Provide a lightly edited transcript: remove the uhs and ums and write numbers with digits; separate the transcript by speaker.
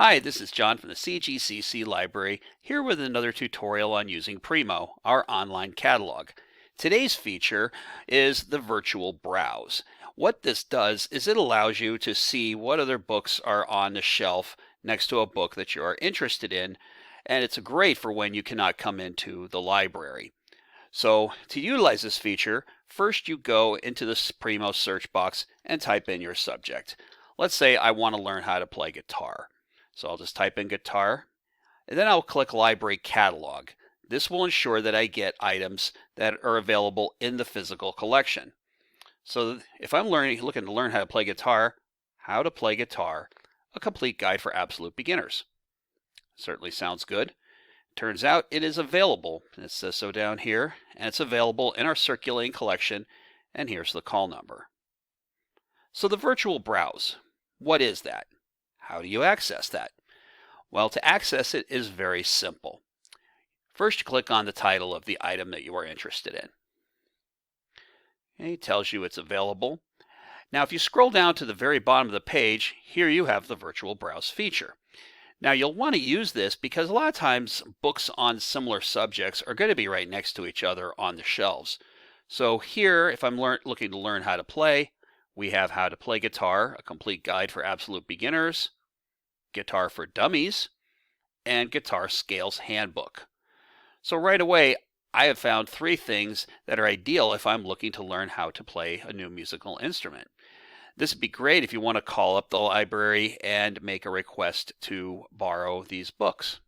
Speaker 1: Hi, this is John from the CGCC library, here with another tutorial on using Primo, our online catalog. Today's feature is the virtual browse. What this does is it allows you to see what other books are on the shelf next to a book that you are interested in, and it's great for when you cannot come into the library. So to utilize this feature, first you go into the Primo search box and type in your subject. Let's say I want to learn how to play guitar. So I'll just type in guitar, and then I'll click Library Catalog. This will ensure that I get items that are available in the physical collection. So if I'm looking to learn how to play guitar, a complete guide for absolute beginners. Certainly sounds good. Turns out it is available. It says so down here, and it's available in our circulating collection, and here's the call number. So the virtual browse, what is that? How do you access that? Well, to access it is very simple. First, click on the title of the item that you are interested in. It tells you it's available. Now, if you scroll down to the very bottom of the page, here you have the virtual browse feature. Now, you'll want to use this because a lot of times books on similar subjects are going to be right next to each other on the shelves. So here, if I'm looking to learn how to play, we have How to Play Guitar, a complete guide for absolute beginners, Guitar for Dummies, and Guitar Scales Handbook. So right away, I have found three things that are ideal if I'm looking to learn how to play a new musical instrument. This would be great if you want to call up the library and make a request to borrow these books.